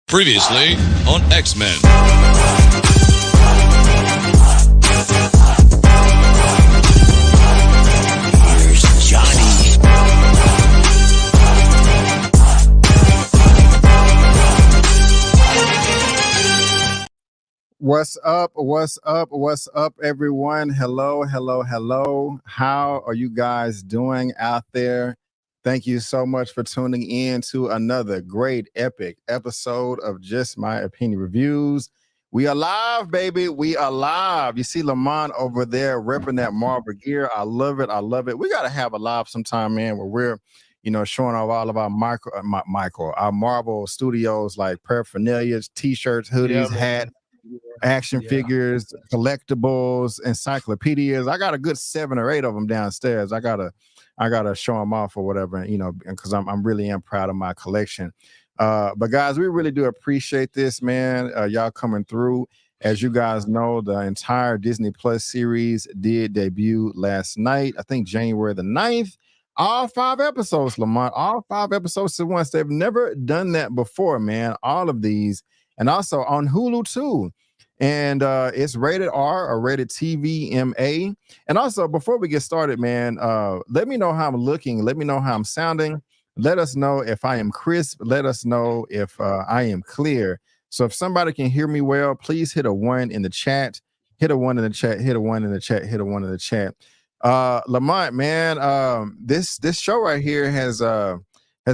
Previously on X-Men. Here's Johnny. What's up? What's up? What's up, everyone? Hello, hello, hello. How are you guys doing out there? Thank you so much for tuning in to another great, epic episode of Just My Opinion Reviews. We are live, baby. We are live. You see Lamont over there repping that Marvel gear. I love it. I love it. We got to have a live sometime, man, where we're, showing off all of our our Marvel Studios, like paraphernalia, t-shirts, hoodies, hats, action figures, collectibles, encyclopedias. I got a good 7 or 8 of them downstairs. I gotta show them off or whatever, because I'm really proud of my collection. But guys, we really do appreciate this, man. Y'all coming through. As you guys know, the entire Disney Plus series did debut last night. I think January the 9th. All 5 episodes, Lamont. All 5 episodes at once. They've never done that before, man. All of these, and also on Hulu too. And it's rated R or rated TVMA. And also, before we get started, man, let me know how I'm looking. Let me know how I'm sounding. Let us know if I am crisp. Let us know if I am clear. So if somebody can hear me well, please hit a 1 in the chat. Hit a 1 in the chat. Hit a 1 in the chat. Hit a 1 in the chat. Lamont, man, this show right here has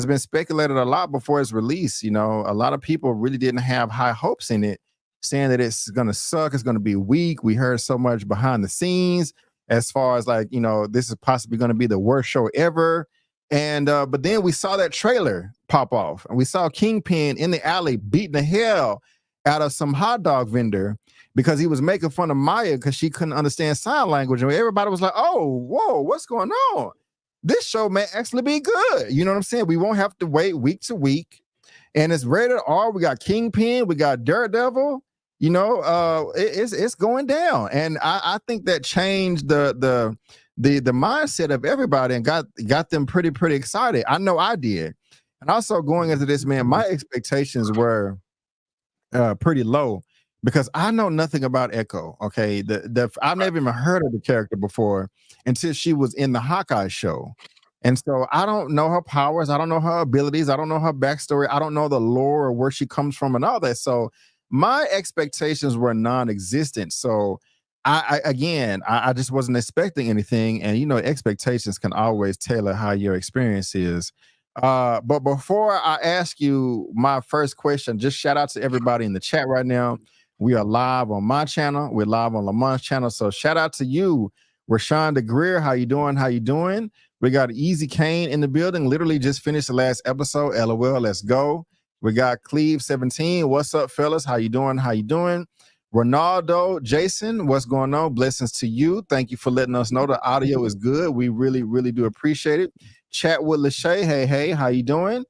been speculated a lot before its release. A lot of people really didn't have high hopes in it, saying that it's gonna suck, it's gonna be weak. We heard so much behind the scenes as far as like, this is possibly gonna be the worst show ever. And but then we saw that trailer pop off, and we saw Kingpin in the alley beating the hell out of some hot dog vendor because he was making fun of Maya because she couldn't understand sign language. And everybody was like, oh, whoa, what's going on? This show may actually be good. You know what I'm saying? We won't have to wait week to week. And it's rated R. We got Kingpin, we got Daredevil. It's going down, and I think that changed the mindset of everybody and got them pretty excited. I know I did. And also going into this, man, my expectations were pretty low because I know nothing about Echo. Okay, I've never even heard of the character before until she was in the Hawkeye show. And so I don't know her powers, I don't know her abilities, I don't know her backstory, I don't know the lore or where she comes from and all that. So my expectations were non-existent. So I just wasn't expecting anything. And expectations can always tailor how your experience is. But before I ask you my first question, just shout out to everybody in the chat right now. We are live on my channel. We're live on Lamont's channel. So shout out to you, Rashawn DeGreer. How you doing? How you doing? We got Easy Kane in the building. Literally just finished the last episode. LOL, let's go. We got Cleve 17. What's up, fellas? How you doing? How you doing? Ronaldo, Jason, what's going on? Blessings to you. Thank you for letting us know the audio is good. We really, really do appreciate it. Chat with Lachey. Hey, how you doing?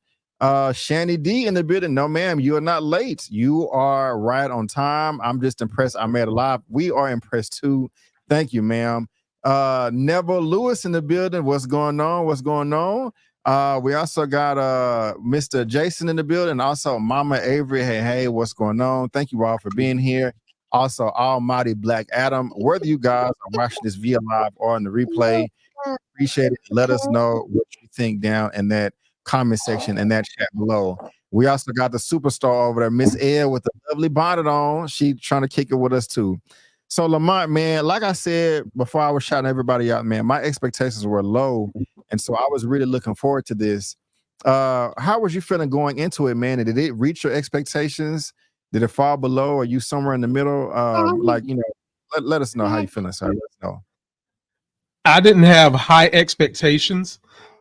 Shanny D in the building. No, ma'am, you are not late. You are right on time. I'm just impressed. I made a live. We are impressed too. Thank you, ma'am. Neville Lewis in the building. What's going on? What's going on? We also got Mr. Jason in the building, also Mama Avery. Hey, what's going on? Thank you all for being here. Also, Almighty Black Adam. Whether you guys are watching this via live or on the replay, appreciate it. Let us know what you think down in that comment section and that chat below. We also got the superstar over there, Miss Ed, with the lovely bonnet on. She trying to kick it with us too. So Lamont, man, like I said before, I was shouting everybody out, man. My expectations were low, and so I was really looking forward to this. How was you feeling going into it, man? And did it reach your expectations? Did it fall below? Are you somewhere in the middle? Let us know how you feeling, sir. Let us know. I didn't have high expectations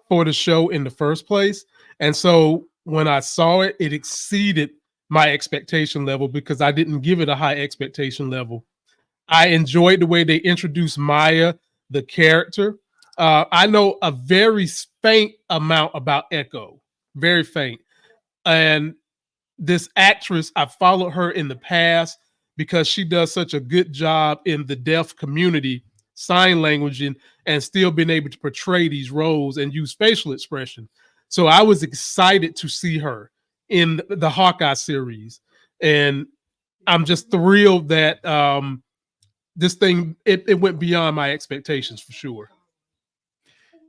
for the show in the first place, and so when I saw it, it exceeded my expectation level because I didn't give it a high expectation level. I enjoyed the way they introduced Maya, the character. I know a very faint amount about Echo, very faint. And this actress, I followed her in the past because she does such a good job in the deaf community, sign language, and still being able to portray these roles and use facial expression. So I was excited to see her in the Hawkeye series. And I'm just thrilled that this thing it went beyond my expectations for sure.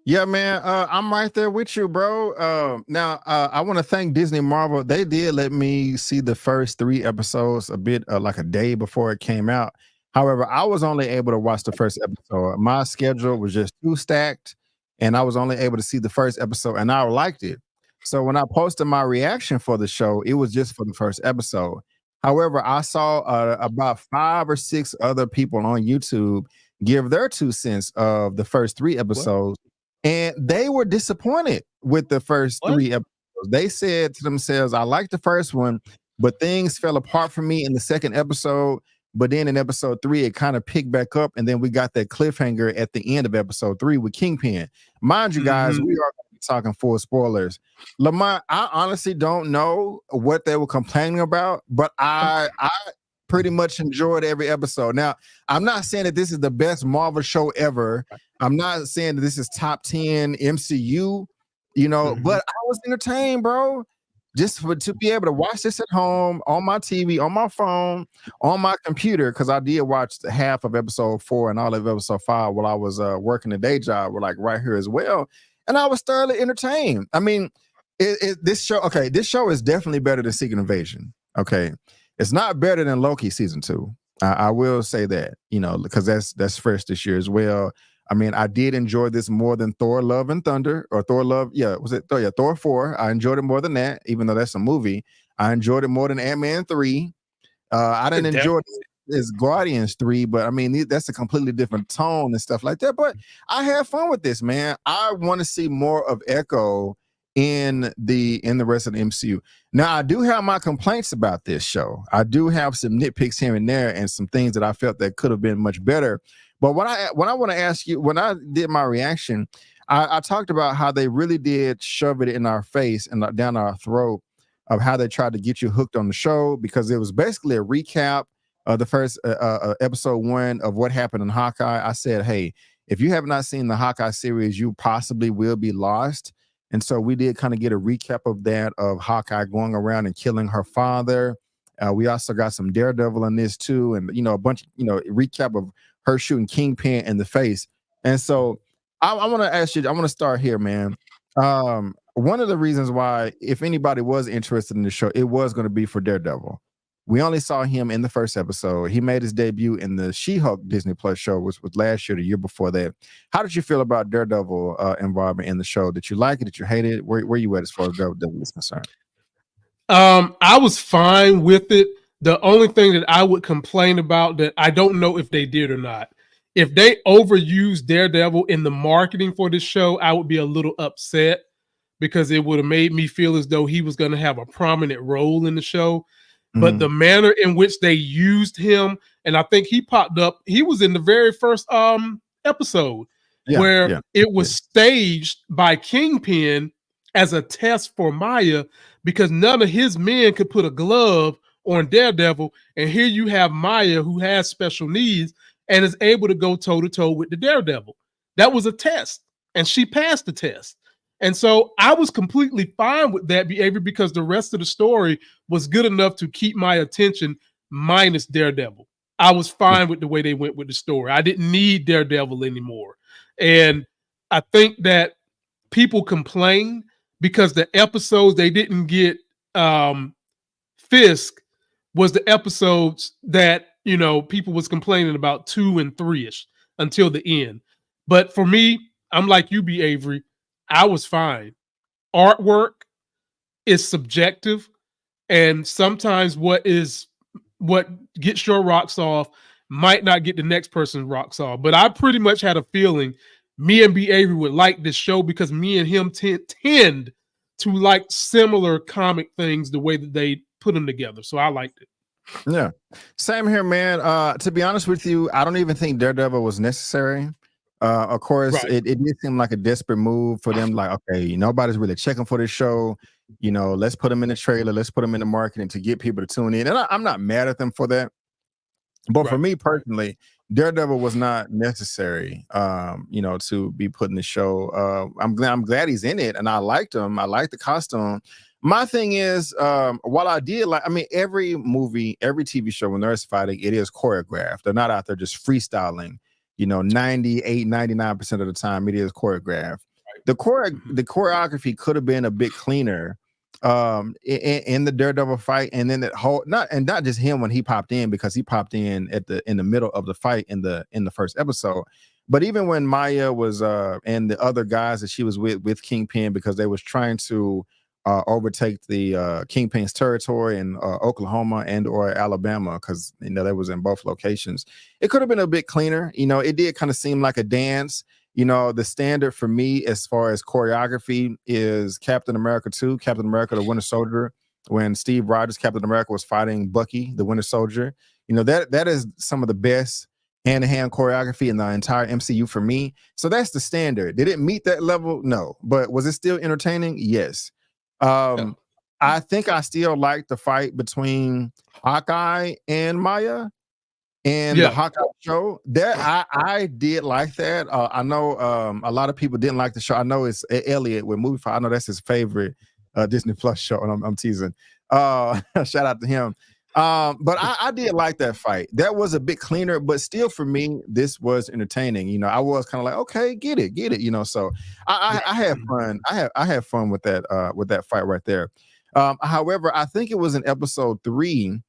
Yeah, man, I'm right there with you, bro. Now, I want to thank Disney Marvel. They did let me see the first 3 episodes a bit like a day before it came out. However, I was only able to watch the first episode. My schedule was just too stacked, and I was only able to see the first episode, and I liked it. So when I posted my reaction for the show, it was just for the first episode. However, I saw about 5 or 6 other people on YouTube give their 2 cents of the first 3 episodes. And they were disappointed with the first 3 episodes. They said to themselves, I liked the first one, but things fell apart for me in the second episode. But then in episode 3, it kind of picked back up. And then we got that cliffhanger at the end of episode 3 with Kingpin. Mind you, guys, we are talking full spoilers. Lamont, I honestly don't know what they were complaining about, but I pretty much enjoyed every episode. Now, I'm not saying that this is the best Marvel show ever. I'm not saying that this is top 10 MCU, but I was entertained, bro. Just to be able to watch this at home, on my TV, on my phone, on my computer, because I did watch the half of episode 4 and all of episode 5 while I was working a day job, like right here as well. And I was thoroughly entertained. I mean, this show is definitely better than Secret Invasion. Okay. It's not better than Loki season 2. I will say that, because that's fresh this year as well. I mean, I did enjoy this more than Thor: Love and Thunder, or Thor: Love. Yeah, was it Thor? Yeah, Thor 4. I enjoyed it more than that, even though that's a movie. I enjoyed it more than Ant-Man 3. I didn't enjoy it as Guardians 3, but I mean, that's a completely different tone and stuff like that. But I had fun with this, man. I want to see more of Echo in the rest of the MCU. Now, I do have my complaints about this show. I do have some nitpicks here and there and some things that I felt that could have been much better. But what I want to ask you, when I did my reaction, I talked about how they really did shove it in our face and down our throat of how they tried to get you hooked on the show, because it was basically a recap of the first episode 1 of what happened in Hawkeye. I said, hey, if you have not seen the Hawkeye series, you possibly will be lost. And so we did kind of get a recap of that, of Hawkeye going around and killing her father. We also got some Daredevil in this too, and a bunch, recap of her shooting Kingpin in the face. And so I want to ask you, I want to start here, man. One of the reasons why, if anybody was interested in the show, it was going to be for Daredevil. We only saw him in the first episode. He made his debut in the She-Hulk Disney Plus show, which was last year, the year before that. How did you feel about Daredevil involvement in the show? Did you like it? Did you hate it? Where you at as far as Daredevil is concerned? I was fine with it. The only thing that I would complain about, that I don't know if they did or not, if they overused Daredevil in the marketing for this show, I would be a little upset, because it would have made me feel as though he was going to have a prominent role in the show. But the manner in which they used him, and I think he popped up, he was in the very first episode where it was staged by Kingpin as a test for Maya, because none of his men could put a glove on Daredevil. And here you have Maya, who has special needs and is able to go toe-to-toe with the Daredevil. That was a test, and she passed the test. And so I was completely fine with that behavior, because the rest of the story was good enough to keep my attention, minus Daredevil. I was fine with the way they went with the story. I didn't need Daredevil anymore. And I think that people complain because the episodes they didn't get Fisk was the episodes that, people was complaining about 2 and 3-ish until the end. But for me, I'm like you, B. Avery. I was fine. Artwork is subjective, and sometimes what gets your rocks off might not get the next person's rocks off. But I pretty much had a feeling me and B. Avery would like this show, because me and him tend to like similar comic things the way that they put them together. So I liked it. Yeah, same here, man. To be honest with you, I don't even think Daredevil was necessary. Of course, it did seem like a desperate move for them. Like, okay, nobody's really checking for this show. Let's put them in the trailer. Let's put them in the marketing to get people to tune in. And I'm not mad at them for that. But for me personally, Daredevil was not necessary, to be put in the show. I'm glad he's in it, and I liked him. I liked the costume. My thing is, while I did like, I mean, every movie, every TV show, when there's fighting, it is choreographed. They're not out there just freestyling. 98, 99% of the time, it is choreographed. The choreography could have been a bit cleaner in the Daredevil fight, and then that whole not just him when he popped in, because he popped in in the middle of the fight in the first episode. But even when Maya was and the other guys that she was with Kingpin, because they was trying to overtake the Kingpin's territory in Oklahoma and or Alabama, because they was in both locations. It could have been a bit cleaner. It did kind of seem like a dance. The standard for me as far as choreography is Captain America 2, Captain America the Winter Soldier, when Steve Rogers, Captain America, was fighting Bucky the Winter Soldier. That is some of the best hand-to-hand choreography in the entire MCU for me. So that's the standard. Did it meet that level? No. But was it still entertaining? Yes. I think I still like the fight between Hawkeye and Maya and the Hawkeye show. That I did like that. I know a lot of people didn't like the show. I know it's Elliot with Movie Fight. I know that's his favorite Disney Plus show, and I'm teasing. Shout out to him. But I did like that fight. That was a bit cleaner, but still for me, this was entertaining. I was kind of like, okay, get it. So I had fun. I had fun with that fight right there. However, I think it was in episode 3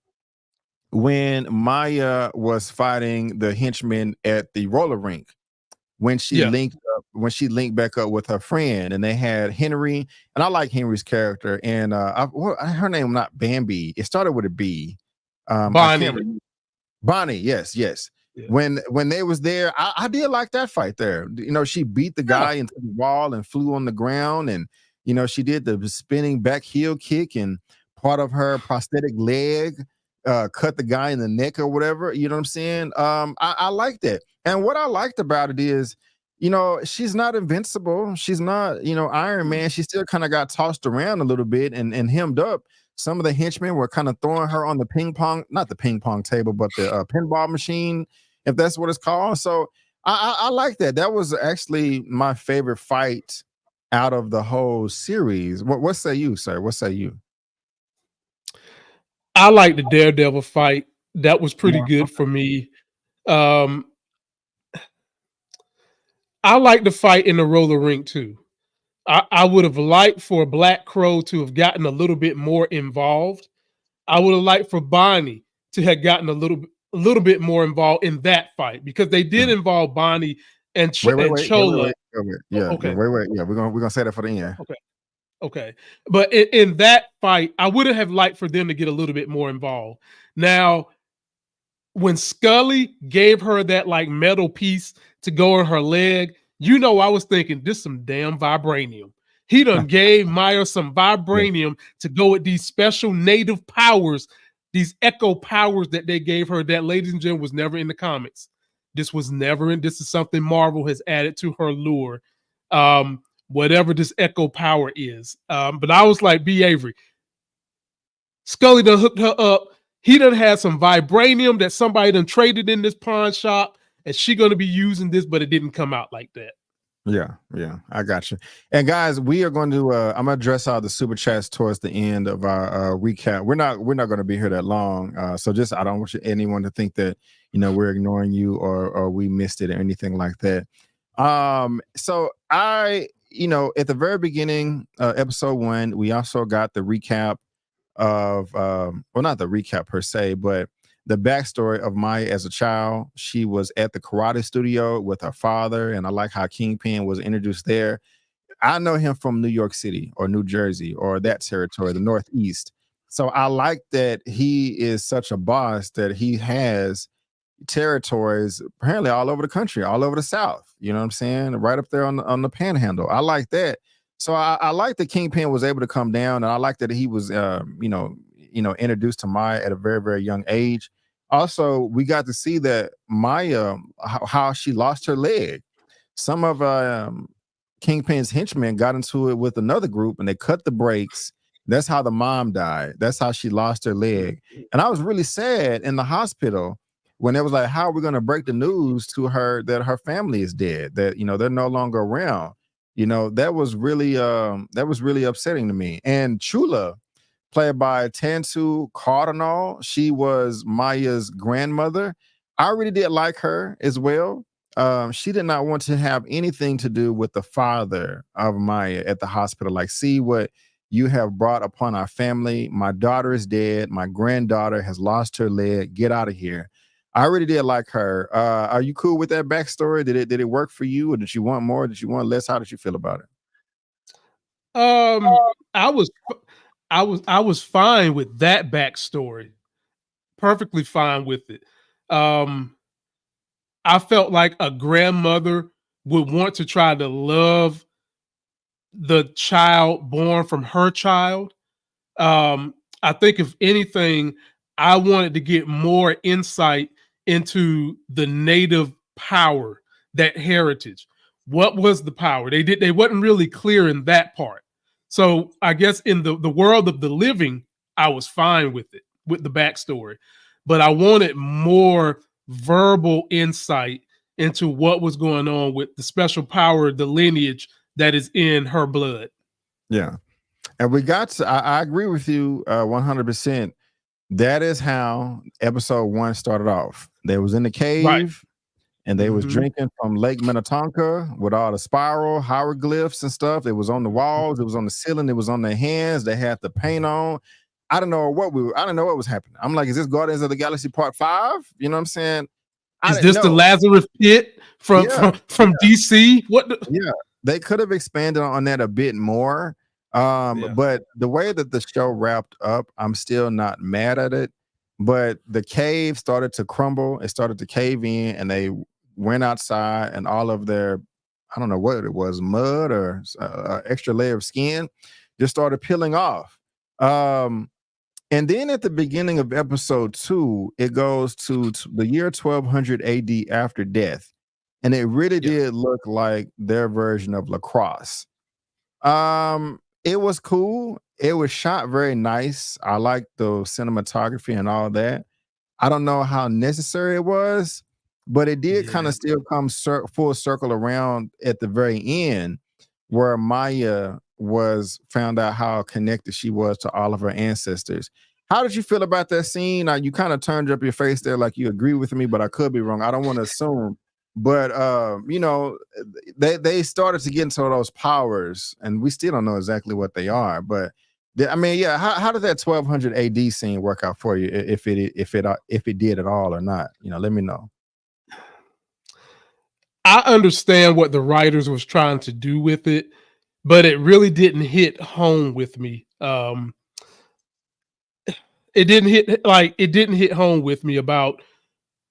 when Maya was fighting the henchmen at the roller rink, when she linked back up with her friend, and they had Henry, and I like Henry's character, and her name not Bambi. It started with a B. Bonnie. Yes. Yeah. When they was there, I did like that fight there. She beat the guy into the wall and flew on the ground, and she did the spinning back heel kick, and part of her prosthetic leg cut the guy in the neck or whatever. You know what I'm saying? I like that. And what I liked about it is, she's not invincible. She's not, Iron Man. She still kind of got tossed around a little bit and hemmed up. Some of the henchmen were kind of throwing her on the not the ping pong table, but the pinball machine, if that's what it's called. So I like that. That was actually my favorite fight out of the whole series. What say you, sir? What say you? I like the Daredevil fight. That was pretty good for me. I like the fight in the roller rink too. I would have liked for Black Crow to have gotten a little bit more involved. I would have liked for Bonnie to have gotten a little bit more involved in that fight, because they did involve Bonnie and Chola. Yeah, okay. Wait. Yeah, we're gonna say that for the end. Okay. But in that fight, I would have liked for them to get a little bit more involved. Now, when Scully gave her that like metal piece to go on her leg, I was thinking, this some damn vibranium. He done gave Maya some vibranium to go with these special native powers, these echo powers that they gave her that, ladies and gentlemen, was never in the comics. This was never in. This is something Marvel has added to her lore. Whatever this echo power is. But I was like, B. Avery, Scully done hooked her up. He done had some vibranium that somebody done traded in this pawn shop, and she gonna be using this, but it didn't come out like that. Yeah, I got you. And guys, we are going to I'm gonna address all the super chats towards the end of our recap. We're not going to be here that long, so just I don't want anyone to think that we're ignoring you or we missed it or anything like that. So I at the very beginning, episode 1, we also got the recap of well, not the recap per se, but the backstory of Maya as a child. She was at the karate studio with her father, and I like how Kingpin was introduced there. I know him from New York City or New Jersey or that territory, the Northeast. So I like that he is such a boss that he has territories apparently all over the country, all over the South. You know what I'm saying? Right up there on the Panhandle. I like that. So I like that Kingpin was able to come down, and I like that he was introduced to Maya at a very, very young age. Also, we got to see that Maya, how she lost her leg. Some of Kingpin's henchmen got into it with another group, and they cut the brakes. That's how the mom died. That's how she lost her leg. And I was really sad in the hospital when it was like, how are we going to break the news to her that her family is dead, that they're no longer around? That was really upsetting to me. And Chula, played by Tantu Cardinal, she was Maya's grandmother. I really did like her as well. She did not want to have anything to do with the father of Maya at the hospital. Like, see what you have brought upon our family. My daughter is dead. My granddaughter has lost her leg. Get out of here. I really did like her. Are you cool with that backstory? Did it work for you, or did you want more? Did you want less? How did you feel about it? I was I was fine with that backstory. Perfectly fine with it. I felt like a grandmother would want to try to love the child born from her child. I think if anything, I wanted to get more insight into the native power, that heritage. What was the power? They wasn't really clear in that part. So I guess in the world of the living, I was fine with it, with the backstory. But I wanted more verbal insight into what was going on with the special power, the lineage that is in her blood. Yeah. And we got to, I agree with you 100%. That is how episode 1 started off. They was in the cave, Right. and they was Mhm. drinking from Lake Minnetonka with all the spiral hieroglyphs and stuff. It was on the walls, it was on the ceiling, it was on their hands. They had the paint on. I don't know what was happening. I'm like, is this Guardians of the Galaxy Part 5? You know what I'm saying? I Is didn't this the know. Lazarus pit from Yeah, DC? What? yeah. They could have expanded on that a bit more. Yeah. But the way that the show wrapped up, I'm still not mad at it. But the cave started to crumble, it started to cave in, and they went outside, and all of their, I don't know what it was, mud or extra layer of skin, just started peeling off. And then at the beginning of episode 2, it goes to the year 1200 AD after death. And it really Yeah. did look like their version of lacrosse. It was cool. It was shot very nice. I liked the cinematography and all that. I don't know how necessary it was, but it did kind Yeah. of still come full circle around at the very end, where Maya was found out how connected she was to all of her ancestors. How did you feel about that scene? You kind of turned up your face there like you agree with me, but I could be wrong. I don't want to assume. But they started to get into those powers, and we still don't know exactly what they are. But I mean, yeah, how did that 1200 AD scene work out for you, if it did at all or not? Let me know. I understand what the writers was trying to do with it, but it really didn't hit home with me. It didn't hit home with me about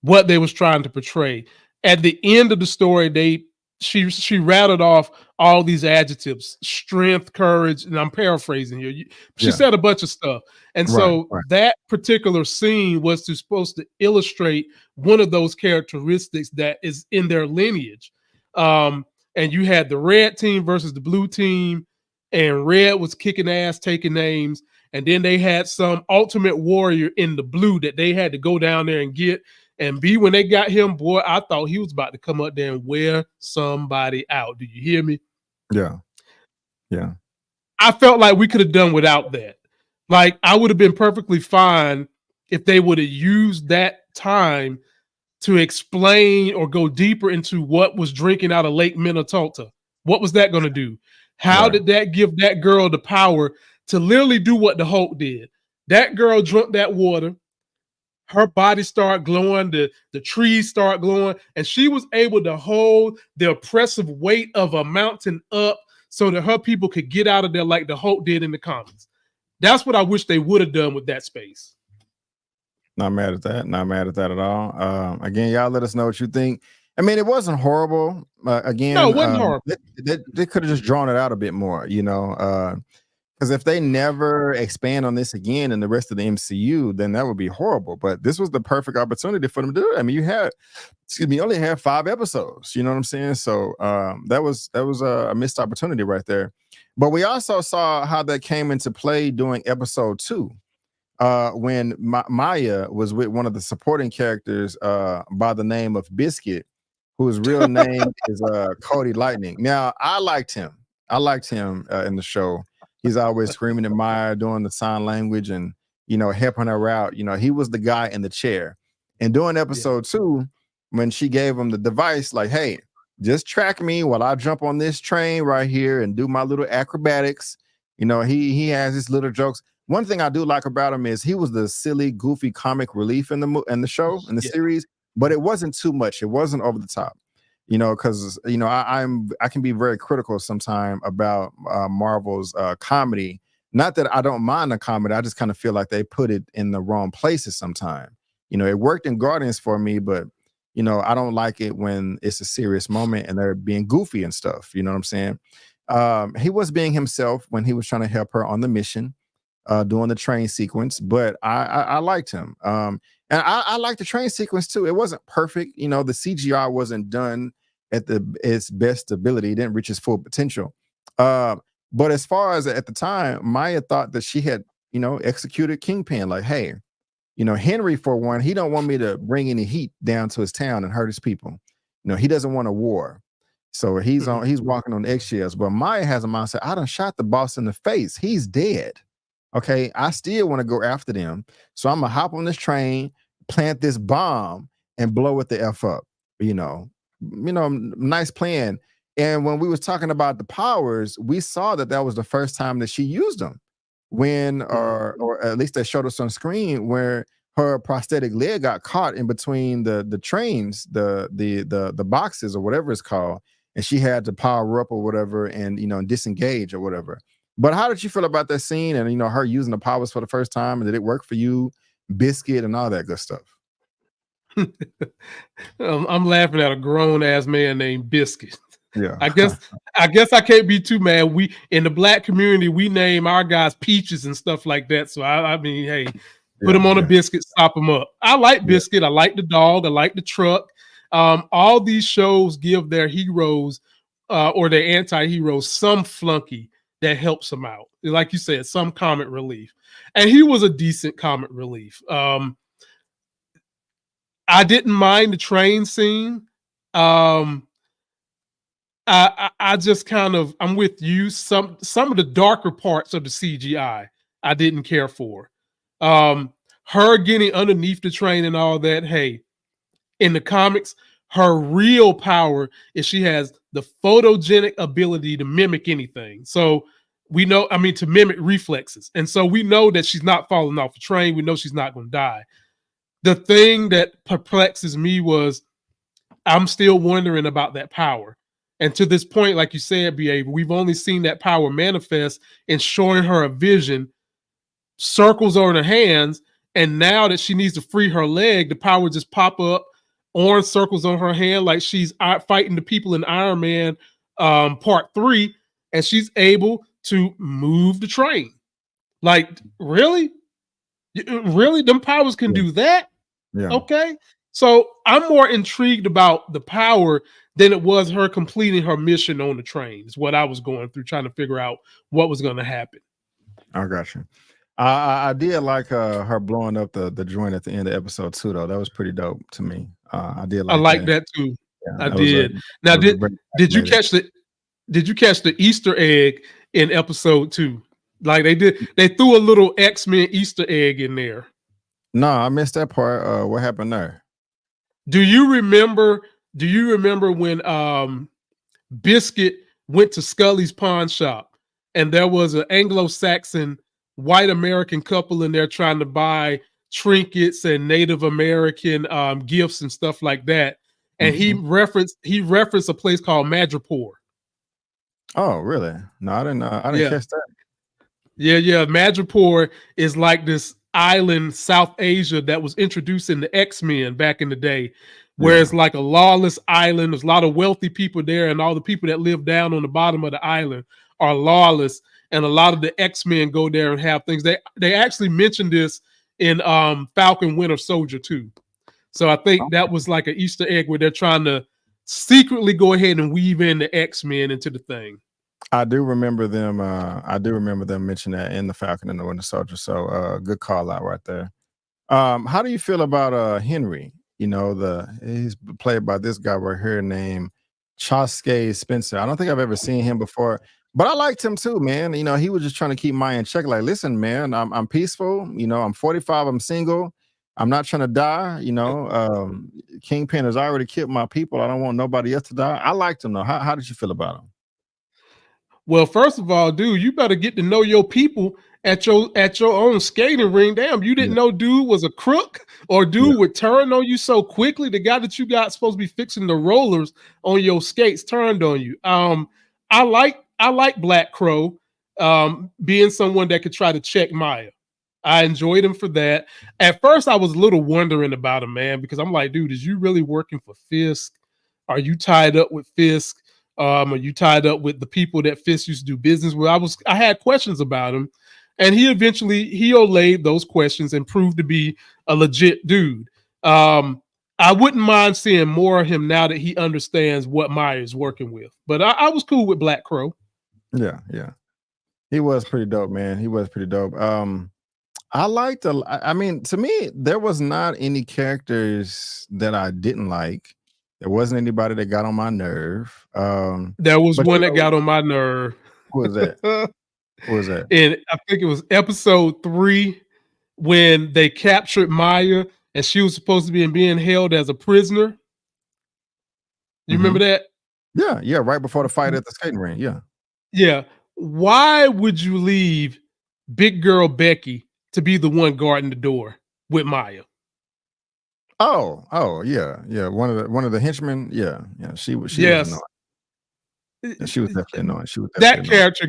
what they was trying to portray. At the end of the story, she rattled off all these adjectives: strength, courage, and I'm paraphrasing here. She Yeah, said a bunch of stuff, and right, so right. that particular scene was supposed to illustrate one of those characteristics that is in their lineage. Um, and you had the red team versus the blue team, and red was kicking ass, taking names, and then they had some ultimate warrior in the blue that they had to go down there and get. And B, when they got him, boy, I thought he was about to come up there and wear somebody out. Do you hear me? Yeah, yeah, I felt like we could have done without that. Like, I would have been perfectly fine if they would have used that time to explain or go deeper into what was drinking out of Lake Minnetonka. What was that going to do? How right. did that give that girl the power to literally do what the Hulk did? That girl drank that water, her body started glowing, the trees start glowing, and she was able to hold the oppressive weight of a mountain up so that her people could get out of there like the Hulk did in the comics. That's what I wish they would have done with that space. Not mad at that. Not mad at that at all. Again, y'all let us know what you think. I mean, it wasn't horrible. No, Again, it wasn't horrible. they could have just drawn it out a bit more, because if they never expand on this again in the rest of the MCU, then that would be horrible. But this was the perfect opportunity for them to do it. I mean, you only had 5 episodes. You know what I'm saying? So that was a missed opportunity right there. But we also saw how that came into play during episode 2. When Maya was with one of the supporting characters by the name of Biscuit, whose real name is Cody Lightning. Now, I liked him. In the show. He's always screaming at Maya, doing the sign language and, helping her out. He was the guy in the chair. And during episode 2, when she gave him the device, like, hey, just track me while I jump on this train right here and do my little acrobatics. He has his little jokes. One thing I do like about him is he was the silly, goofy comic relief in the show, in the series, but it wasn't too much. It wasn't over the top, because I can be very critical sometimes about Marvel's comedy. Not that I don't mind the comedy, I just kind of feel like they put it in the wrong places sometimes. It worked in Guardians for me, but I don't like it when it's a serious moment and they're being goofy and stuff. You know what I'm saying? He was being himself when he was trying to help her on the mission, doing the train sequence, but I liked him. And I liked the train sequence too. It wasn't perfect. The CGI wasn't done at its best ability. It didn't reach its full potential. But as far as at the time, Maya thought that she had, executed Kingpin. Like, hey, Henry, for one, he don't want me to bring any heat down to his town and hurt his people. He doesn't want a war. So he's walking on eggshells. But Maya has a mindset, I done shot the boss in the face. He's dead. Okay, I still want to go after them. So I'm gonna hop on this train, plant this bomb, and blow it the F up. Nice plan. And when we was talking about the powers, we saw that was the first time that she used them. When, or at least they showed us on screen where her prosthetic leg got caught in between the trains, the boxes or whatever it's called, and she had to power up or whatever and disengage or whatever. But how did you feel about that scene and her using the powers for the first time? And did it work for you, Biscuit, and all that good stuff? I'm laughing at a grown ass man named Biscuit. Yeah, I guess I can't be too mad. We in the black community, we name our guys Peaches and stuff like that. So I mean, hey, put them on a Biscuit, stop them up. I like Biscuit. I like the dog. I like the truck. All these shows give their heroes or their anti-heroes some flunky that helps them out. Like you said, some comic relief. And he was a decent comic relief. I didn't mind the train scene. I just kind of, I'm with you. Some of the darker parts of the CGI I didn't care for. Her getting underneath the train and all that. Hey, in the comics, her real power is she has the photogenic ability to mimic anything. So we know, to mimic reflexes. And so we know that she's not falling off a train. We know she's not going to die. The thing that perplexes me was I'm still wondering about that power. And to this point, like you said, BA, we've only seen that power manifest in showing her a vision, circles on her hands, and now that she needs to free her leg, the power just pop up, orange circles on her hand like she's fighting the people in Iron Man Part 3, and she's able to move the train. Like, really? Really? Them powers can do that? Yeah. Okay. So I'm more intrigued about the power than it was her completing her mission on the train. Is what I was going through, trying to figure out what was going to happen. I got you. I did like her blowing up the joint at the end of episode 2, though. That was pretty dope to me. I did like I like that too. Yeah, I did. Now, did you catch the Easter egg in episode 2? Like they threw a little X-Men Easter egg in there. No, I missed that part. What happened there? Do you remember when Biscuit went to Scully's pawn shop and there was an Anglo-Saxon white American couple in there trying to buy trinkets and Native American gifts and stuff like that? And he referenced a place called Madripoor. Oh, really? No, I didn't catch that. Yeah. Madripoor is like this island, South Asia, that was introduced in the X-Men back in the day, where it's like a lawless island. There's a lot of wealthy people there, and all the people that live down on the bottom of the island are lawless. And a lot of the X-Men go there and have things. They actually mentioned this in Falcon Winter Soldier 2. So I think that was like an Easter egg where they're trying to secretly go ahead and weave in the X-Men into the thing. I do remember them. Mentioning that in the Falcon and the Winter Soldier. So good call out right there. How do you feel about Henry? He's played by this guy right here named Chosuke Spencer. I don't think I've ever seen him before, but I liked him too, man. He was just trying to keep Maya in check. Like, listen, man, I'm peaceful. I'm 45. I'm single. I'm not trying to die. Kingpin has already killed my people. I don't want nobody else to die. I liked him though. How did you feel about him? Well, first of all, dude, you better get to know your people at your own skating ring. Damn, you didn't know dude was a crook, or dude would turn on you so quickly. The guy that you got supposed to be fixing the rollers on your skates turned on you. I like Black Crow being someone that could try to check Maya. I enjoyed him for that. At first, I was a little wondering about him, man, because I'm like, dude, is you really working for Fisk? Are you tied up with Fisk? Are you tied up with the people that Fisk used to do business with? I had questions about him, and he allayed those questions and proved to be a legit dude. I wouldn't mind seeing more of him now that he understands what Maya is working with. But I was cool with Black Crow. Yeah. He was pretty dope, man. He was pretty dope. To me, there was not any characters that I didn't like. There wasn't anybody that got on my nerve. There was one that got on my nerve. Who was that? Who was that? And I think it was episode 3 when they captured Maya and she was supposed to be being held as a prisoner. You remember that? Yeah. Right before the fight at the skating ring. Yeah. Yeah. Why would you leave big girl Becky to be the one guarding the door with Maya? Oh, yeah. One of the henchmen. Yeah. She was annoying. Yeah, she was definitely annoying. That character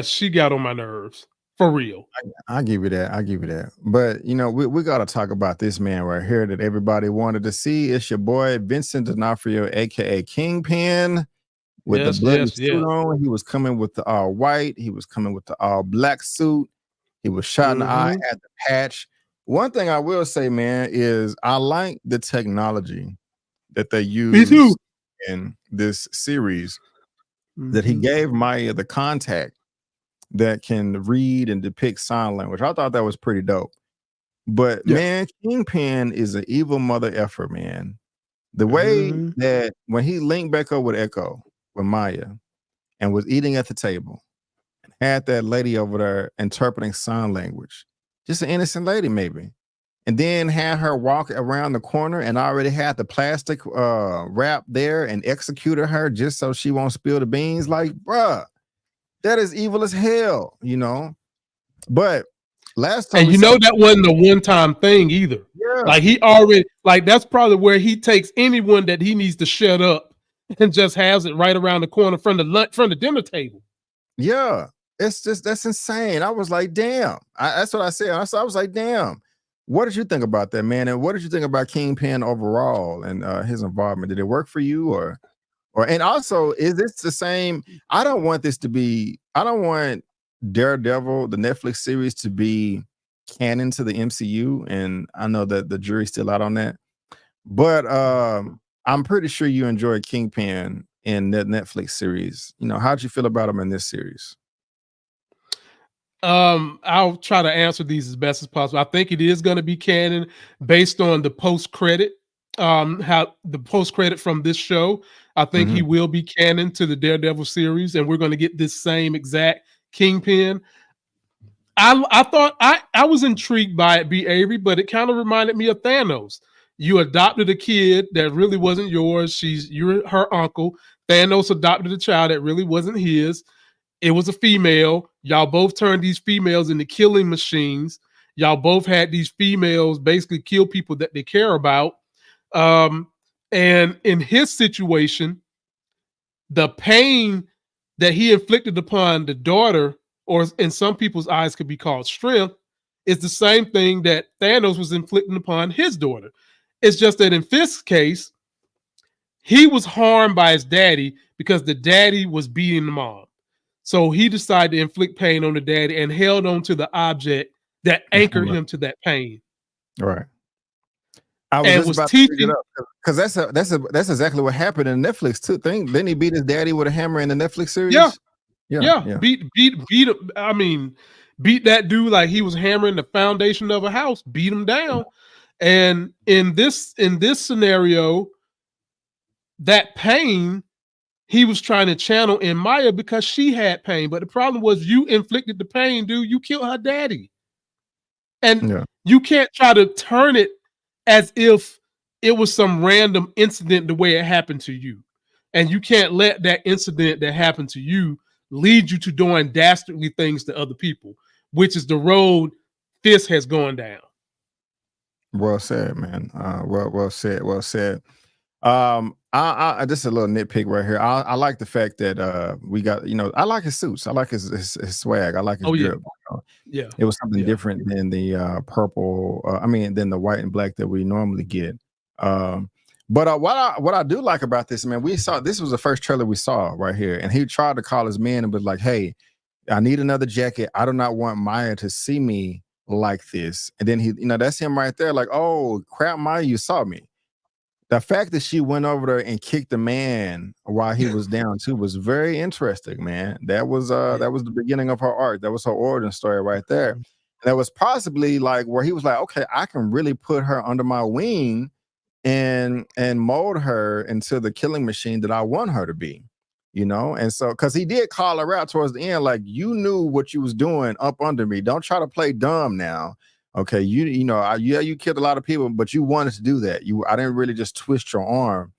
she got on my nerves for real. I give you that. But we got to talk about this man right here that everybody wanted to see. It's your boy Vincent D'Onofrio, aka Kingpin, with the bloody suit on. He was coming with the all white. He was coming with the all black suit. He was shot in the eye, had the patch. One thing I will say, man, is I like the technology that they use in this series. That he gave Maya the contact that can read and depict sign language. I thought that was pretty dope. But man, Kingpin is an evil mother effer, man. The way that when he linked back up with Echo, with Maya, and was eating at the table, and had that lady over there interpreting sign language, just an innocent lady maybe, and then had her walk around the corner and already had the plastic wrap there and executed her just so she won't spill the beans. Like, bruh, that is evil as hell, But last time, and that wasn't a one-time thing either. Yeah, like he already, that's probably where he takes anyone that he needs to shut up and just has it right around the corner from the dinner table. Yeah, that's insane. I was like, damn. That's what I said. I was like, damn. What did you think about that, man? And what did you think about Kingpin overall and his involvement? Did it work for you, or and also is this the same? I don't want Daredevil, the Netflix series, to be canon to the MCU, and I know that the jury's still out on that. But I'm pretty sure you enjoyed Kingpin in that Netflix series. How'd you feel about him in this series? I'll try to answer these as best as possible. I think it is going to be canon based on the post-credit, how the post-credit from this show. I think he will be canon to the Daredevil series, and we're going to get this same exact Kingpin. I thought I was intrigued by it, B. Avery, but it kind of reminded me of Thanos. You adopted a kid that really wasn't yours. You're her uncle. Thanos adopted a child that really wasn't his. It was a female. Y'all both turned these females into killing machines. Y'all both had these females basically kill people that they care about. And in his situation, the pain that he inflicted upon the daughter, or in some people's eyes could be called strength, is the same thing that Thanos was inflicting upon his daughter. It's just that in Fisk's case, he was harmed by his daddy because the daddy was beating the mom. So he decided to inflict pain on the daddy and held on to the object that anchored him to that pain. Right. I was just about to pick it up because that's exactly what happened in the Netflix thing. Didn't he beat his daddy with a hammer in the Netflix series? Yeah. Beat him. I mean, beat that dude like he was hammering the foundation of a house. Beat him down. And in this scenario, that pain he was trying to channel in Maya because she had pain. But the problem was you inflicted the pain, dude. You killed her daddy. And Yeah. you can't try to turn it as if it was some random incident the way it happened to you. And you can't let that incident that happened to you lead you to doing dastardly things to other people, which is the road this has gone down. Well said, man. Well said. Well said. I just a little nitpick right here. I like the fact that we got, I like his suits. I like his swag. I like his drip. Yeah. It was something different than the purple. Than the white and black that we normally get. But what I do like about this, man, this was the first trailer we saw right here, and he tried to call his man and was like, "Hey, I need another jacket. I do not want Maya to see me like this." And then he, that's him right there, like, "Oh crap, Maya, you saw me." The fact that she went over there and kicked the man while he was down too was very interesting, man. That was the beginning of her arc. That was her origin story right there. And that was possibly like where he was like, okay, I can really put her under my wing and mold her into the killing machine that I want her to be, And so, because he did call her out towards the end, like, you knew what you was doing up under me. Don't try to play dumb now. Okay, you killed a lot of people, but you wanted to do that. I didn't really just twist your arm,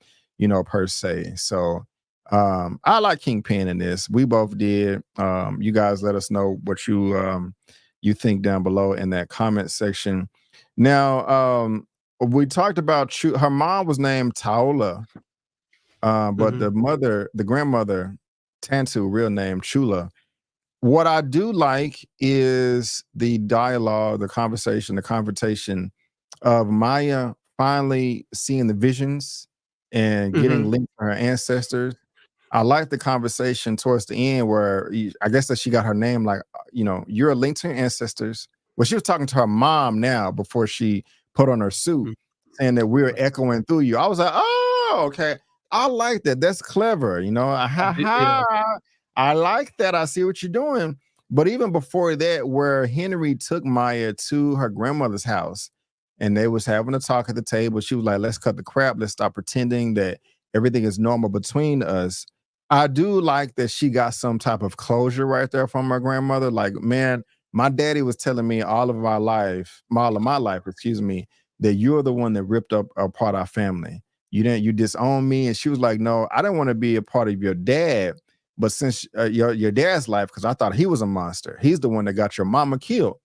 per se. So I like Kingpin in this. We both did. You guys let us know what you think down below in that comment section. Now, we talked about her mom was named Taola, but the grandmother, Tantu, real name Chula. What I do like is the dialogue, the conversation, the confrontation of Maya finally seeing the visions and getting linked to her ancestors. I like the conversation towards the end where I guess that she got her name, like, you're a link to your ancestors. Well, she was talking to her mom now before she put on her suit, saying that we're echoing through you. I was like, oh, okay. I like that. That's clever. I like that. I see what you're doing. But even before that, where Henry took Maya to her grandmother's house and they was having a talk at the table, she was like, let's cut the crap. Let's stop pretending that everything is normal between us. I do like that she got some type of closure right there from her grandmother. Like, man, my daddy was telling me all of my life, that you're the one that ripped up apart our family. You disowned me. And she was like, no, I didn't want to be a part of your dad. But since your dad's life, because I thought he was a monster, he's the one that got your mama killed.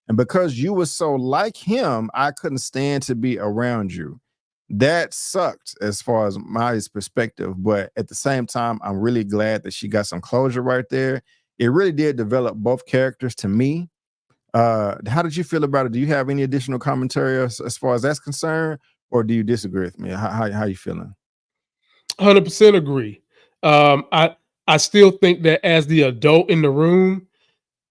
And because you were so like him, I couldn't stand to be around you. That sucked as far as Maya's perspective. But at the same time, I'm really glad that she got some closure right there. It really did develop both characters to me. How did you feel about it? Do you have any additional commentary as far as that's concerned? Or do you disagree with me? How you feeling? 100% agree. I still think that as the adult in the room,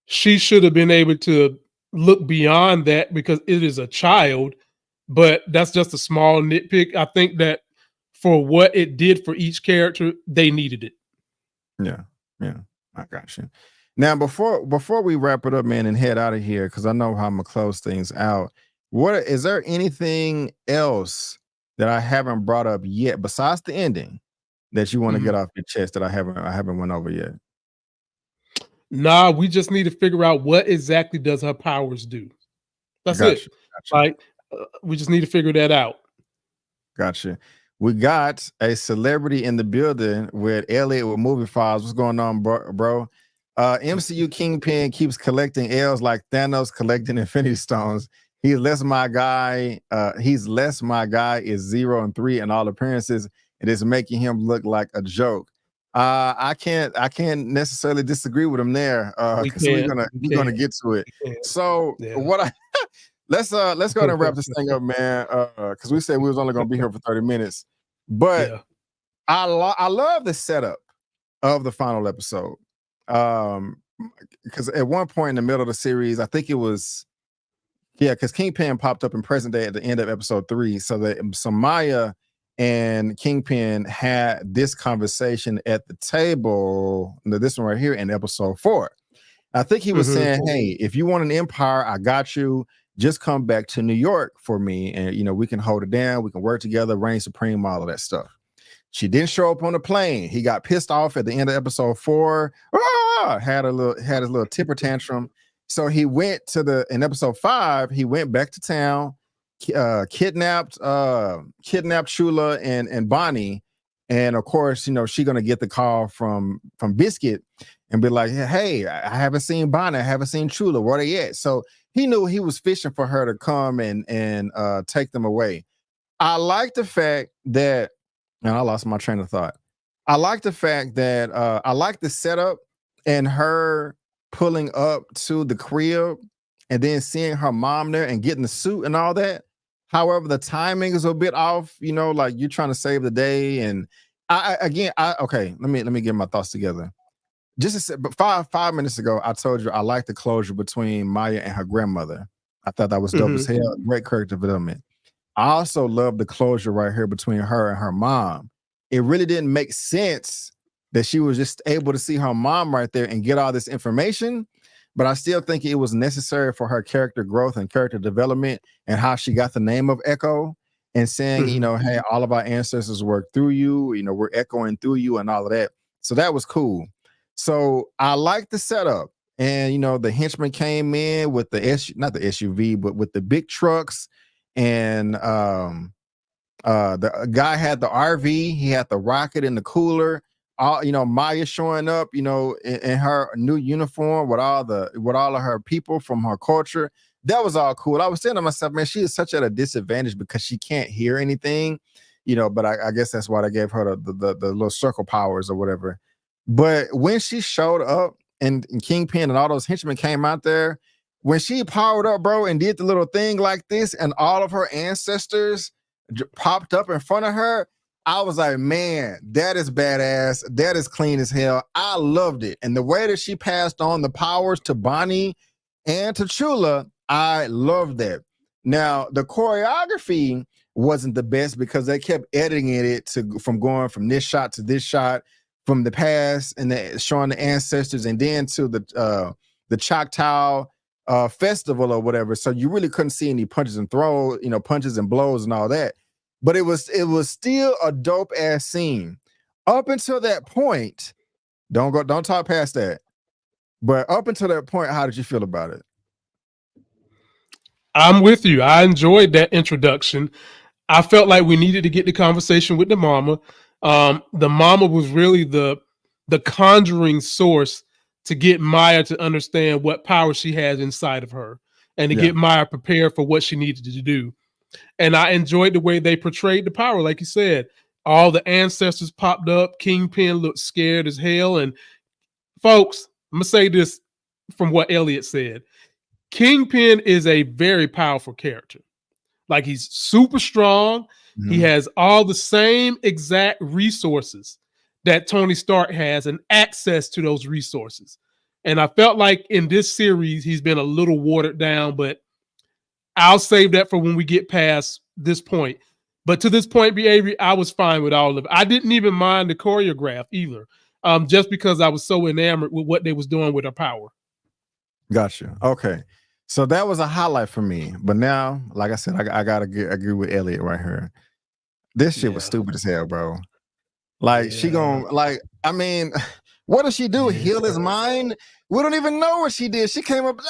she should have been able to look beyond that because it is a child, but that's just a small nitpick. I think that for what it did for each character, they needed it. Yeah, I got you. Now, before we wrap it up, man, and head out of here, because I know how I'm gonna close things out. What is there anything else that I haven't brought up yet besides the ending that you want to get off your chest that I haven't went over yet? Nah, we just need to figure out what exactly does her powers do. That's it. Like, we just need to figure that out. Gotcha. We got a celebrity in the building with Elliot with Movie Files. What's going on, bro? MCU Kingpin keeps collecting L's like Thanos collecting Infinity Stones. He's less my guy is 0 and 3 in all appearances. It is making him look like a joke. I can't necessarily disagree with him there. Because we're gonna get to it. So let's go ahead and wrap this thing up, man. Because we said we was only gonna be here for 30 minutes. But I love the setup of the final episode. Because at one point in the middle of the series, I think it was because Kingpin popped up in present day at the end of episode 3. So Maya and Kingpin had this conversation at the table. This one right here in episode 4. I think he was saying, hey, if you want an empire, I got you. just come back to New York for me, and we can hold it down, we can work together, reign supreme, all of that stuff. She didn't show up on the plane. He got pissed off at the end of episode 4. Had his little temper tantrum. So he went in episode 5, he went back to town, kidnapped Chula and Bonnie. And of course, she's gonna get the call from Biscuit and be like, hey, I haven't seen Bonnie, I haven't seen Chula, where they at? So he knew he was fishing for her to come and take them away. I like the fact that, and I lost my train of thought. I like the fact that I like the setup and her pulling up to the crib and then seeing her mom there and getting the suit and all that. However, the timing is a bit off, like you're trying to save the day. And okay, let me get my thoughts together. But 5 minutes ago, I told you I like the closure between Maya and her grandmother. I thought that was dope as hell. Great character development. I also love the closure right here between her and her mom. It really didn't make sense that she was just able to see her mom right there and get all this information, but I still think it was necessary for her character growth and character development and how she got the name of Echo and saying, hey, all of our ancestors work through you, we're echoing through you and all of that. So that was cool. So I like the setup. And, the henchman came in with not the SUV, but with the big trucks. And the guy had the RV, he had the rocket in the cooler. Maya showing up, in her new uniform with all of her people from her culture. That was all cool. I was saying to myself, man, she is such at a disadvantage because she can't hear anything, but I guess that's why they gave her the little circle powers or whatever. But when she showed up and Kingpin and all those henchmen came out there, when she powered up, bro, and did the little thing like this and all of her ancestors popped up in front of her, I was like, man, that is badass. That is clean as hell. I loved it. And the way that she passed on the powers to Bonnie and to Chula, I loved that. Now, the choreography wasn't the best because they kept editing it from going from this shot to this shot, from the past and showing the ancestors, and then to the Choctaw festival or whatever. So you really couldn't see any punches and throws, punches and blows and all that. But it was still a dope ass scene. Up until that point, don't talk past that. But up until that point, how did you feel about it? I'm with you. I enjoyed that introduction. I felt like we needed to get the conversation with the mama. The mama was really the conjuring source to get Maya to understand what power she has inside of her and to get Maya prepared for what she needed to do. And I enjoyed the way they portrayed the power. Like you said, all the ancestors popped up. Kingpin looked scared as hell. And folks, I'm going to say this from what Elliot said. Kingpin is a very powerful character. Like, he's super strong. Mm-hmm. He has all the same exact resources that Tony Stark has and access to those resources. And I felt like in this series, he's been a little watered down, but I'll save that for when we get past this point. But to this point, Avery, I was fine with all of it. I didn't even mind the choreograph either, just because I was so enamored with what they was doing with her power. Gotcha. Okay. So that was a highlight for me. But now, like I said, I got to agree with Elliot right here. This shit was stupid as hell, bro. Like, she gonna, like, I mean, what does she do? Heal his mind? We don't even know what she did. She came up,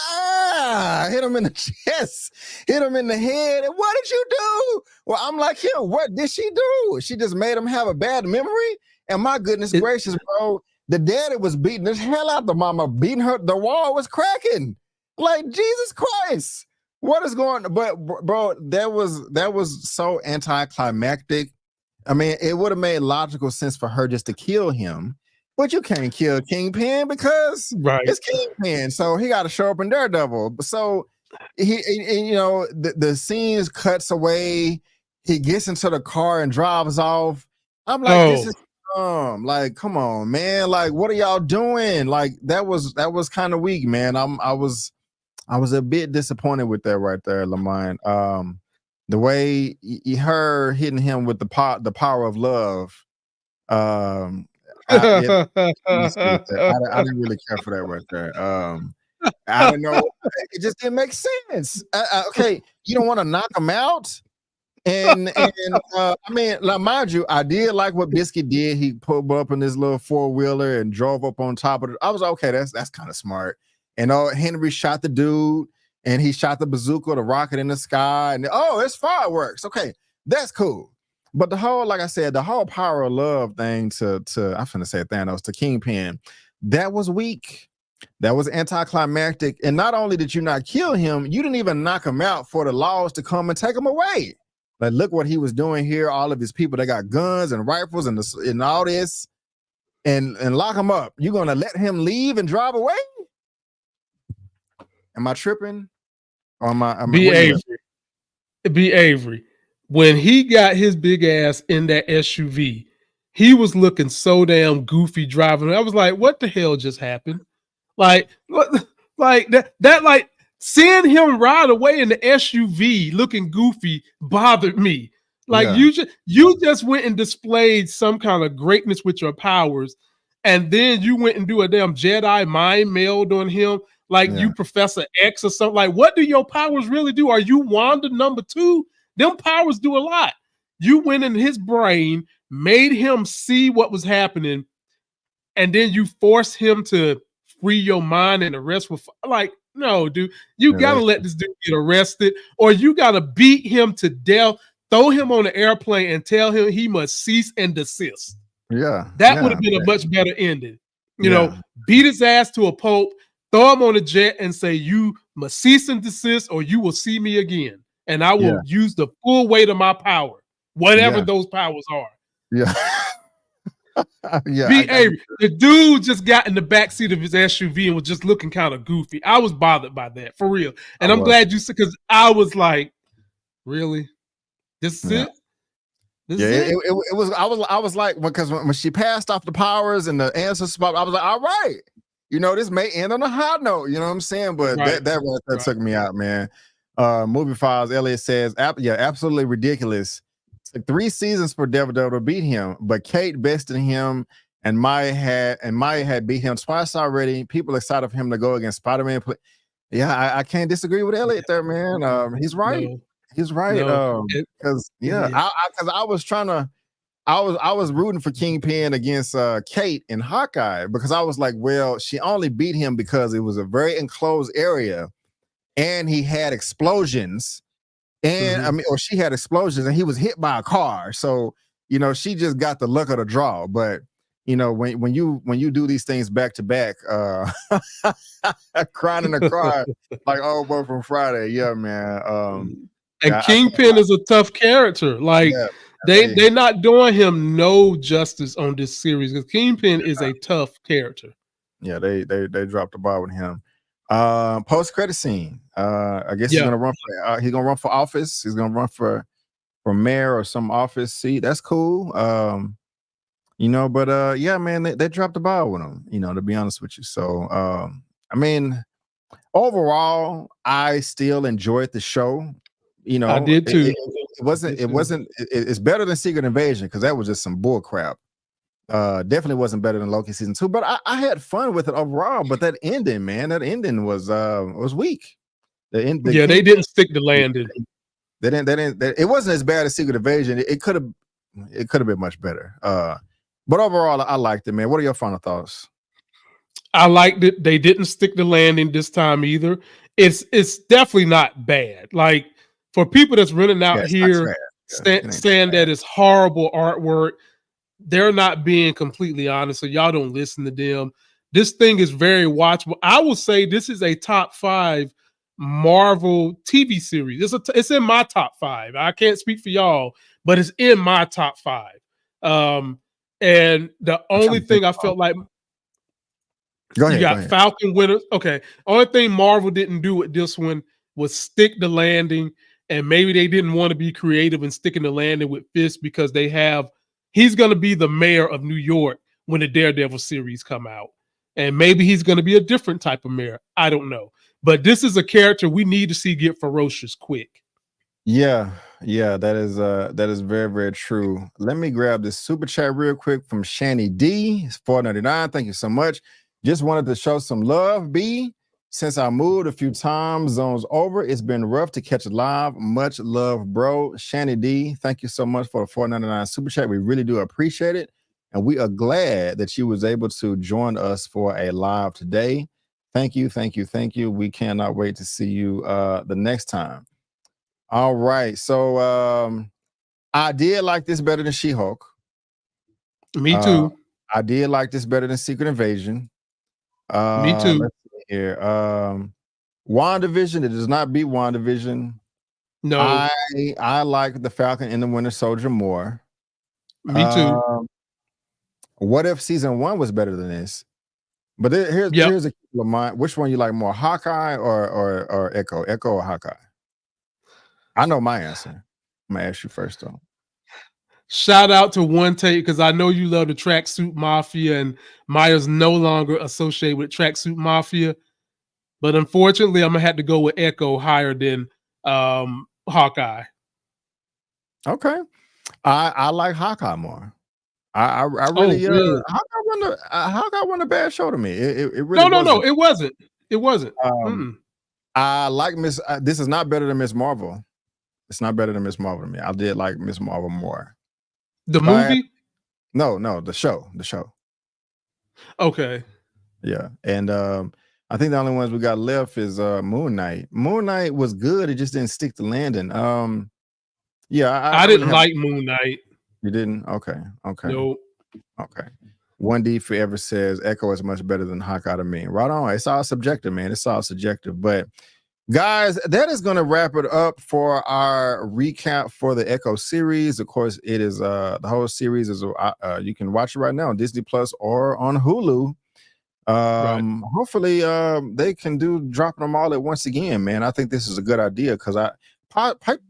hit him in the chest, hit him in the head. And what did you do? Well, I'm like, what did she do? She just made him have a bad memory? And my goodness gracious, bro, the daddy was beating the hell out the mama, beating her. The wall was cracking. Like, Jesus Christ. What is going on? But, bro, that was so anticlimactic. I mean, it would have made logical sense for her just to kill him. But you can't kill Kingpin because it's Kingpin. So he got to show up in Daredevil. So the scenes cuts away. He gets into the car and drives off. I'm like, this is dumb. Like, come on, man. Like, what are y'all doing? Like, that was kind of weak, man. I was a bit disappointed with that right there, Lamont. The way her hitting him with the power of love. I didn't really care for that right there. I don't know. It just didn't make sense. Okay, you don't want to knock him out, and I mean, like, mind you, I did like what Biscuit did. He pulled up in this little 4-wheeler and drove up on top of it. I was like, okay, that's kind of smart. And Henry shot the dude, and he shot the bazooka, the rocket in the sky, and it's fireworks. Okay, that's cool. But the whole, like I said, the whole power of love thing to I'm finna say Thanos, to Kingpin, that was weak. That was anticlimactic. And not only did you not kill him, you didn't even knock him out for the laws to come and take him away. Like, look what he was doing here. All of his people, they got guns and rifles and all this, and lock him up. You're gonna let him leave and drive away? Am I tripping? Or am I B. Avery. When he got his big ass in that SUV, he was looking so damn goofy driving. I was like, what the hell just happened? Like that like seeing him ride away in the SUV looking goofy bothered me. Like, yeah. you just went and displayed some kind of greatness with your powers, and then you went and do a damn Jedi mind meld on him, like you Professor X or something. Like, what do your powers really do? Are you Wanda number 2? Them powers do a lot. You went in his brain, made him see what was happening, and then you forced him to free your mind, and the rest was like, no, dude, you gotta let this dude get arrested, or you gotta beat him to death, throw him on an airplane, and tell him he must cease and desist. Yeah, that would have been a much better ending. You know, beat his ass to a pulp, throw him on a jet, and say, you must cease and desist, or you will see me again. And I will use the full weight of my power, whatever those powers are. Yeah. The dude just got in the backseat of his SUV and was just looking kind of goofy. I was bothered by that, for real. And I'm glad you said, because I was like, really? This is it? It was. I was like, because when she passed off the powers and the answer spot, I was like, all right, this may end on a high note. You know what I'm saying? But that took me out, man. Movie Files, Elliot says, absolutely ridiculous. Took 3 seasons for Daredevil to beat him, but Kate bested him, and Maya had beat him twice already. People excited for him to go against Spider-Man. I can't disagree with Elliot there, man. He's right. He's right. Because I was trying to, I was rooting for Kingpin against Kate and Hawkeye, because I was like, well, she only beat him because it was a very enclosed area, and he had explosions, and or she had explosions, and he was hit by a car. So she just got the luck of the draw. But when you do these things back to back, crying in the car like old boy from Friday, yeah, man. And Kingpin is a tough character. Like they're not doing him no justice on this series, because Kingpin is a tough character. Yeah, they dropped the ball with him. Post-credit scene. I guess he's gonna run for office. He's gonna run for mayor or some office seat. That's cool. But man, they dropped the ball with him, to be honest with you. So I mean, overall, I still enjoyed the show. I did too. It's better than Secret Invasion, because that was just some bull crap. Definitely wasn't better than Loki season 2, but I had fun with it overall. But that ending, man, was weak. They didn't stick the landing. They didn't. It wasn't as bad as Secret Invasion. It could have been much better. But overall, I liked it, man. What are your final thoughts? I liked it. They didn't stick the landing this time either. It's definitely not bad. Like, for people that's running out here saying that it's horrible artwork, they're not being completely honest. So y'all don't listen to them. This thing is very watchable. I will say this is a top 5 Marvel TV series. It's in my top 5. I can't speak for y'all, but it's in my top 5. And the only thing I felt like, go ahead, you got Falcon Winter. Okay, only thing Marvel didn't do with this one was stick the landing, and maybe they didn't want to be creative and sticking the landing with Fisk, because he's going to be the mayor of New York when the Daredevil series come out. And maybe he's going to be a different type of mayor. I don't know. But this is a character we need to see get ferocious quick. Yeah, that is very, very true. Let me grab this super chat real quick from Shani D. It's $4.99. Thank you so much. Just wanted to show some love, B. Since I moved a few time zones over, it's been rough to catch it live. Much love, bro. Shanny D, thank you so much for the $4.99 super chat. We really do appreciate it. And we are glad that you was able to join us for a live today. Thank you, thank you, thank you. We cannot wait to see you the next time. All right. So I did like this better than She-Hulk. Me too. I did like this better than Secret Invasion. Me too. Let's see here. WandaVision, it does not beat WandaVision. No. I like the Falcon and the Winter Soldier more. Me too. What if season 1 was better than this? But here's a couple of mine. Which one you like more, Hawkeye or Echo? Echo or Hawkeye? I know my answer. I'm gonna ask you first though. Shout out to One Take, because I know you love the Tracksuit Mafia, and Maya's no longer associated with Tracksuit Mafia. But unfortunately, I'm gonna have to go with Echo higher than Hawkeye. Okay, I like Hawkeye more. I really, really? Hawkeye wasn't a bad show to me. It really no, it wasn't. It wasn't. I like Miss. This is not better than Miss Marvel. It's not better than Miss Marvel to me. I did like Miss Marvel more. The movie? No, the show. The show. Okay. Yeah, and I think the only ones we got left is Moon Knight. Moon Knight was good. It just didn't stick to landing. Yeah, I didn't like Moon Knight. You didn't? Okay. Nope. Okay. 1D Forever says Echo is much better than Hawkeye to me. Right on. It's all subjective, man. It's all subjective. But guys, that is going to wrap it up for our recap for the Echo series. Of course, it is the whole series is you can watch it right now on Disney Plus or on Hulu. Right. Hopefully they can dropping them all at once again, man. I think this is a good idea because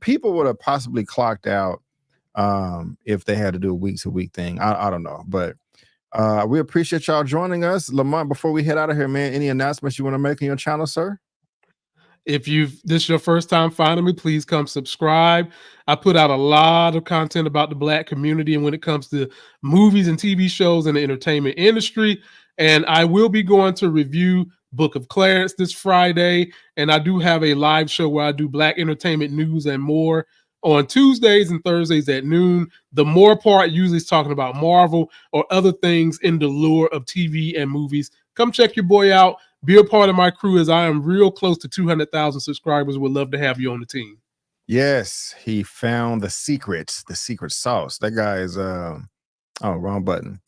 people would have possibly clocked out if they had to do a week-to-week thing. I don't know, but we appreciate y'all joining us. Lamont, before we head out of here, man, any announcements you want to make on your channel, sir? If this is your first time finding me, please come subscribe. I put out a lot of content about the Black community and when it comes to movies and TV shows in the entertainment industry. And I will be going to review Book of Clarence this Friday. And I do have a live show where I do Black entertainment news and more on Tuesdays and Thursdays at noon. The more part usually is talking about Marvel or other things in the lure of TV and movies. Come check your boy out. Be a part of my crew, as I am real close to 200,000 subscribers. Would love to have you on the team. Yes, he found the secret sauce. That guy is wrong button.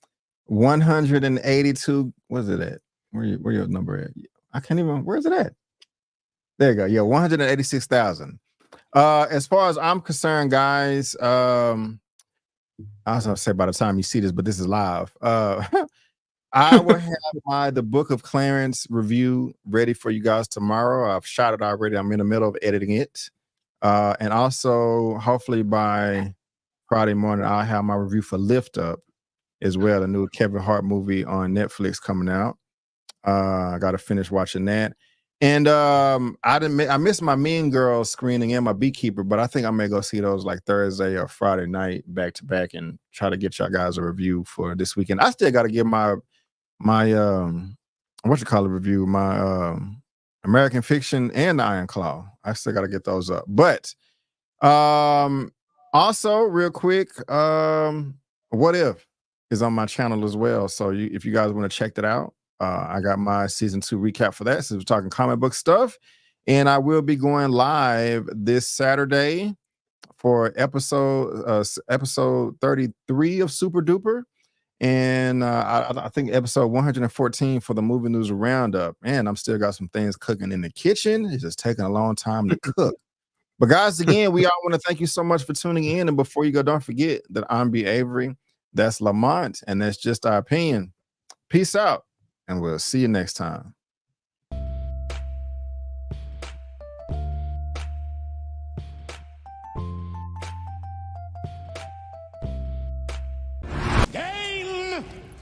182. Where's it at? Where your number at? I can't even. Where's it at? There you go. Yeah, 186,000. As far as I'm concerned, guys, I was gonna say by the time you see this, but this is live. I will have the Book of Clarence review ready for you guys tomorrow. I've shot it already. I'm in the middle of editing it. And also, hopefully by Friday morning, I'll have my review for Lift Up as well, the new Kevin Hart movie on Netflix coming out. I got to finish watching that. And I missed my Mean Girls screening and my Beekeeper, but I think I may go see those like Thursday or Friday night back to back and try to get y'all guys a review for this weekend. I still got to give my review, my American Fiction and Iron Claw. I still got to get those up. But also real quick, What If is on my channel as well. So if you guys want to check that out, I got my season 2 recap for that. So we're talking comic book stuff, and I will be going live this Saturday for episode 33 of Super Duper. And I think episode 114 for the Movie News Roundup. And I'm still got some things cooking in the kitchen. It's just taking a long time to cook. But guys, again, we all want to thank you so much for tuning in. And before you go, don't forget that I'm B. Avery. That's Lamont. And that's just our opinion. Peace out. And we'll see you next time.